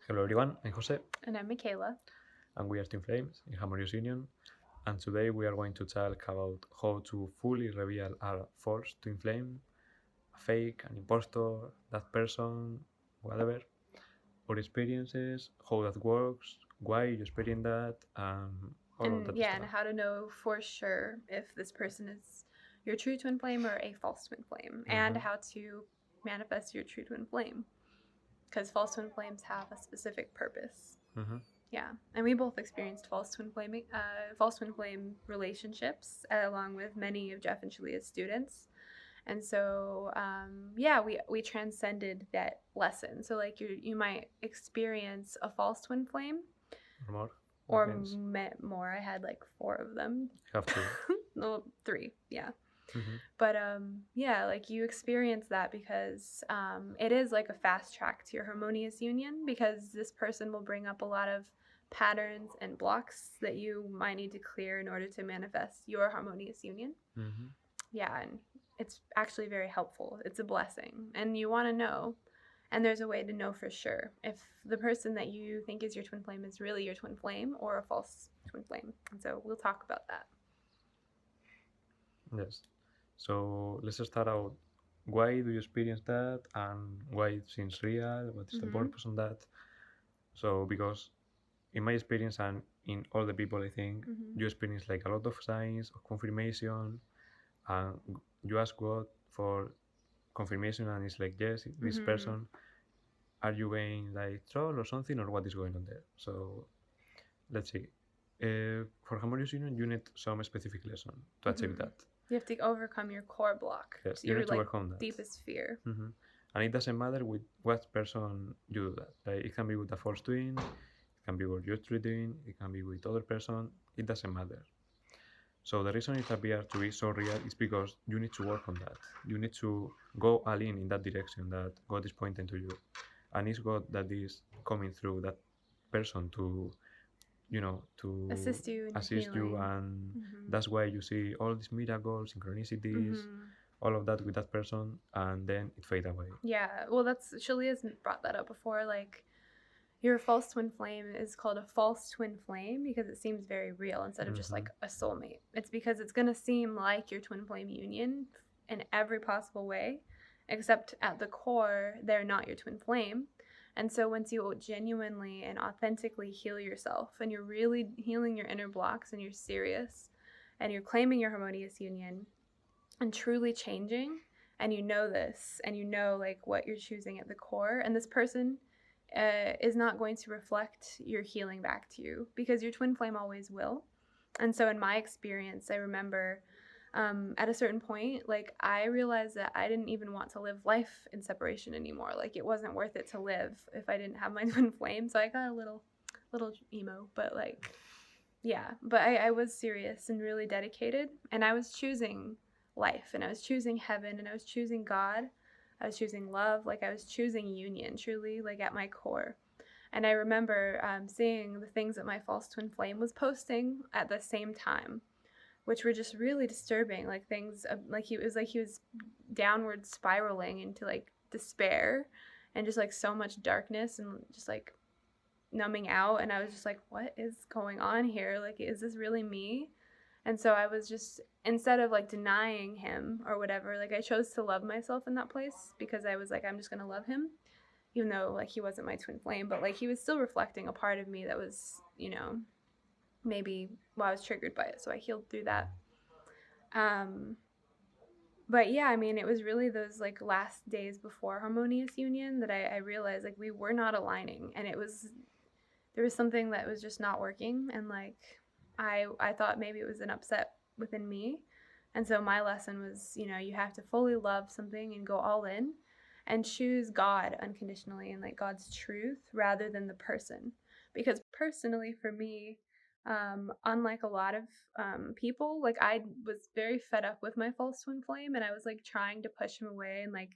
Hello everyone, I'm Jose, And I'm Michaela. and we are Twin Flames in Harmonious Union. And today we are going to talk about how to fully reveal our false twin flame, a fake, an impostor, that person, whatever, our experiences, how that works, why you experience that, all of that And stuff. how to know for sure if this person is your true twin flame or a false twin flame, and how to manifest your true twin flame. Because false twin flames have a specific purpose. Mm-hmm. Yeah, and we both experienced false twin flame relationships, along with many of Jeff and Shalia's students. And so, we transcended that lesson. So, like, you might experience a false twin flame, Or more? or Depends. more. I had like 4 of them. You have to. No, 3, yeah. Mm-hmm. But like you experience that because it is like a fast track to your harmonious union, because this person will bring up a lot of patterns and blocks that you might need to clear in order to manifest your harmonious union. Mm-hmm. Yeah, and it's actually very helpful. It's a blessing, and you want to know. And there's a way to know for sure if the person that you think is your twin flame is really your twin flame or a false twin flame. And so we'll talk about that. Yes. So let's start out. Why do you experience that, and why it seems real? What is the purpose on that? So because in my experience and in all the people I think, you experience like a lot of signs of confirmation, and you ask God for confirmation, and it's like, yes, this person, are you being like troll or something, or what is going on there? So let's see. For Harmonious Union, you need some specific lesson to achieve that. You have to overcome your core block. Yes, you your need to overcome that. Deepest fear. And it doesn't matter with what person you do that. Like, it can be with a false twin, it can be with your true twin, it can be with other person, it doesn't matter. So the reason it appears to be so real is because you need to work on that. You need to go all in that direction that God is pointing to you. And it's God that is coming through that person to, to assist you in healing. And that's why you see all these miracles, synchronicities, all of that with that person, and then it fades away. Yeah, well, that's Shalia's brought that up before. Like, your false twin flame is called a false twin flame because it seems very real instead of just like a soulmate. It's because it's going to seem like your twin flame union in every possible way, except at the core, they're not your twin flame. And so once you genuinely and authentically heal yourself, and you're really healing your inner blocks, and you're serious, and you're claiming your harmonious union and truly changing, and you know this, and you know like what you're choosing at the core, and this person is not going to reflect your healing back to you, because your twin flame always will. And so in my experience, I remember at a certain point, like, I realized that I didn't even want to live life in separation anymore. Like, it wasn't worth it to live if I didn't have my twin flame. So I got a little emo, but like, yeah, but I was serious and really dedicated, and I was choosing life, and I was choosing heaven, and I was choosing God. I was choosing love. Like, I was choosing union, truly, like, at my core. And I remember seeing the things that my false twin flame was posting at the same time, which were just really disturbing. Like, things like he was downward spiraling into like despair, and just like so much darkness, and just like numbing out. And I was just like, what is going on here? Like, is this really me? And so I was just, instead of like denying him or whatever, like, I chose to love myself in that place, because I was like, I'm just gonna love him, even though like he wasn't my twin flame, but like he was still reflecting a part of me that was, maybe, well, I was triggered by it, so I healed through that. But yeah, I mean, it was really those like last days before Harmonious Union that I realized like we were not aligning, and there was something that was just not working, and like I thought maybe it was an upset within me. And so my lesson was, you have to fully love something and go all in, and choose God unconditionally, and like God's truth, rather than the person. Because personally, for me, unlike a lot of people, like, I was very fed up with my false twin flame, and I was like trying to push him away and like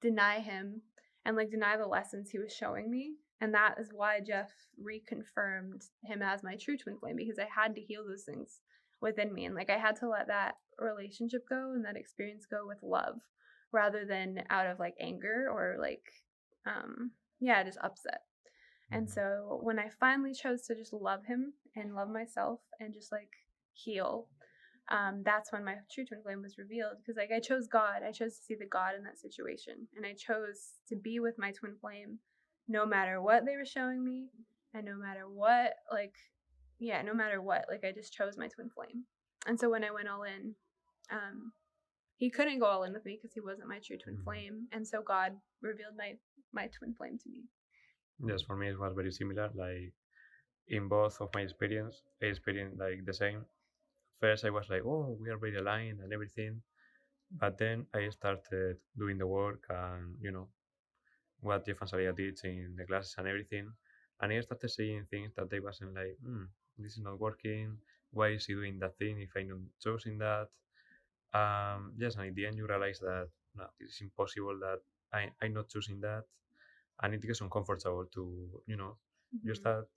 deny him, and like deny the lessons he was showing me. And that is why Jeff reconfirmed him as my true twin flame, because I had to heal those things within me, and like I had to let that relationship go and that experience go with love, rather than out of like anger or like just upset. And so when I finally chose to just love him and love myself and just like heal, that's when my true twin flame was revealed. Because like I chose God, I chose to see the God in that situation, and I chose to be with my twin flame, no matter what they were showing me, and no matter what, no matter what, like I just chose my twin flame. And so when I went all in, he couldn't go all in with me because he wasn't my true twin flame, and so God revealed my twin flame to me. Yes, for me it was very similar. Like in both of my experience, I experienced like the same. First, I was like, oh, we are very aligned and everything, but then I started doing the work and what Jeff and Salia did in the classes and everything, and I started seeing things that I wasn't like, this is not working. Why is he doing that thing if I'm not choosing that? Yes, and in the end you realize that no, it is impossible that I'm not choosing that, and it gets uncomfortable to you start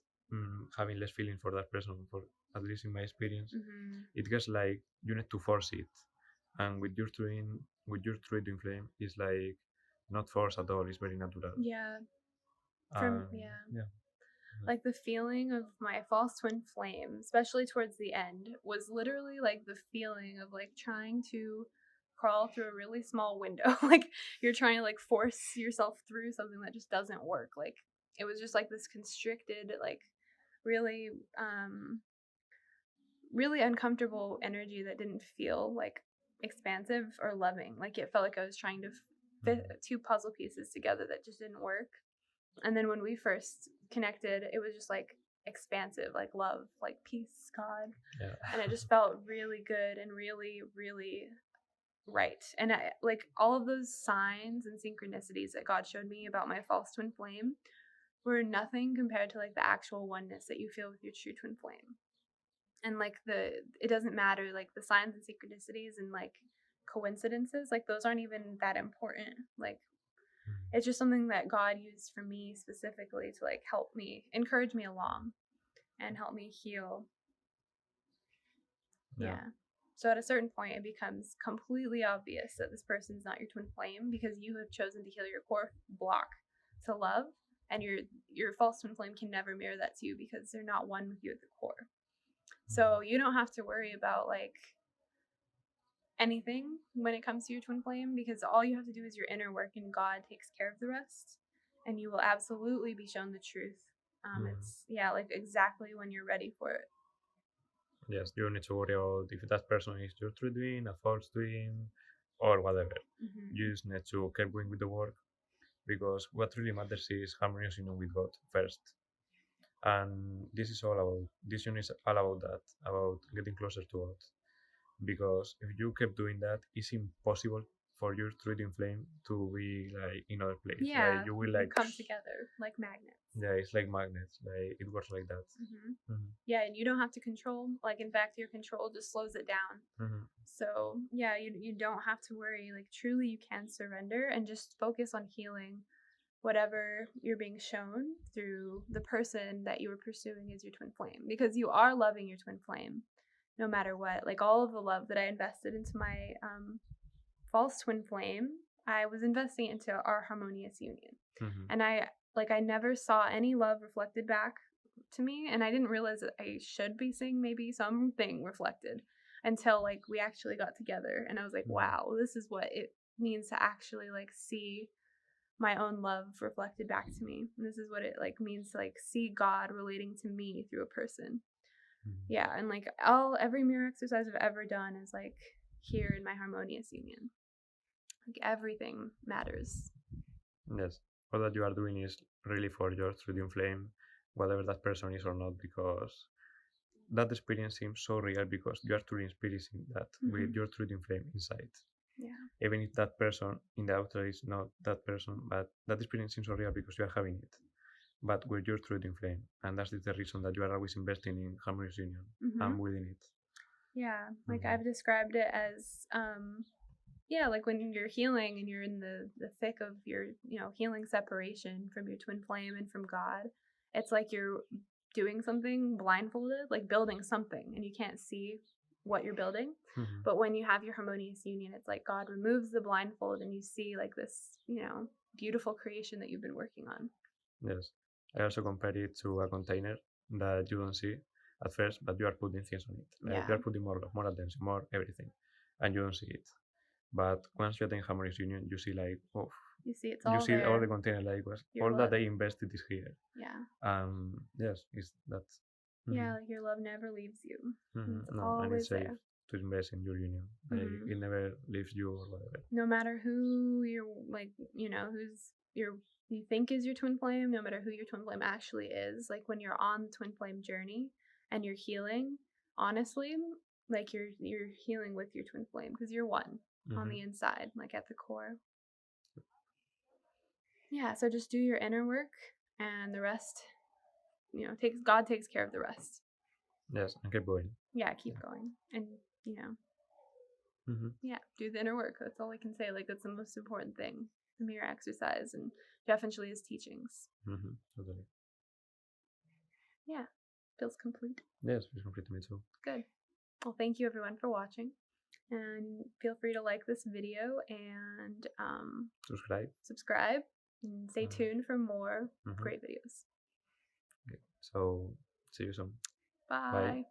having less feeling for that person. For at least in my experience, it gets like you need to force it, and with your twin flame, it's like not force at all. It's very natural. Yeah. Yeah. Like the feeling of my false twin flame, especially towards the end, was literally like the feeling of like trying to crawl through a really small window. Like you're trying to like force yourself through something that just doesn't work. Like it was just like this constricted, like really really uncomfortable energy that didn't feel like expansive or loving. Like it felt like I was trying to fit two puzzle pieces together that just didn't work. And then when we first connected, it was just like expansive, like love, like peace, God. Yeah. And it just felt really good and really, really right. And I, like all of those signs and synchronicities that God showed me about my false twin flame were nothing compared to like the actual oneness that you feel with your true twin flame. And like it doesn't matter, like the signs and synchronicities and like coincidences, like those aren't even that important. Like it's just something that God used for me specifically to like help me, encourage me along and help me heal. Yeah. So at a certain point, it becomes completely obvious that this person's not your twin flame because you have chosen to heal your core block to love, and your false twin flame can never mirror that to you because they're not one with you at the core. So you don't have to worry about like anything when it comes to your twin flame because all you have to do is your inner work and God takes care of the rest, and you will absolutely be shown the truth. It's like exactly when you're ready for it. Yes, you don't need to worry about if that person is your true twin, a false twin, or whatever. You just need to keep going with the work because what really matters is harmonious union with God first. And this union is all about that, about getting closer to God. Because if you keep doing that, it's impossible for your twin flame to be like in other place. Yeah, like you will like come together like magnets. Yeah, it's like magnets. Like it works like that. Yeah, and you don't have to control. Like in fact, your control just slows it down. So yeah, you don't have to worry. Like truly, you can surrender and just focus on healing whatever you're being shown through the person that you were pursuing as your twin flame, because you are loving your twin flame no matter what. Like all of the love that I invested into my false twin flame, I was investing into our harmonious union. And I never saw any love reflected back to me, and I didn't realize that I should be seeing maybe something reflected until like we actually got together, and I was like, wow, this is what it means to actually like see my own love reflected back to me. And this is what it like means to like see God relating to me through a person. Yeah, and like every mirror exercise I've ever done is like here in my harmonious union. Like everything matters. Yes, all that you are doing is really for your twin flame, whatever that person is or not, because that experience seems so real because you are truly experiencing that with your twin flame inside. Yeah. Even if that person in the outer is not that person, but that experience seems so real because you are having it. But with your twin flame, and that's the reason that you are always investing in harmonious union and within it. Yeah, like I've described it as like when you're healing and you're in the thick of your healing separation from your twin flame and from God, it's like you're doing something blindfolded, like building something, and you can't see what you're building. But when you have your harmonious union, it's like God removes the blindfold and you see like this beautiful creation that you've been working on. Yes, I also compare it to a container that you don't see at first, but you are putting things on it. Like Yeah. you are putting more love, more attention, more everything, and you don't see it. But once you attend Harmonious Union, you see like, oh, You see, it's you all see all the there. container like was Your all love. that they invested is here. Yeah. Yes, is that. Yeah, like your love never leaves you. It's No, and it's always safe there. to invest in your union. Like it never leaves you or whatever. No matter who you're like, who's you think is your twin flame, no matter who your twin flame actually is, like when you're on the twin flame journey and you're healing, honestly, like you're healing with your twin flame because you're one on the inside, like at the core. Yeah, so just do your inner work and the rest, God takes care of the rest. Yes, and keep going. Yeah, keep going. And, yeah, do the inner work. That's all I can say. Like, that's the most important thing. The mirror exercise and definitely his teachings. Totally. Yeah, feels complete. Yes, feels complete to me too. Good. Well, thank you everyone for watching. And feel free to like this video and subscribe and stay tuned for more great videos. Okay, so see you soon. Bye.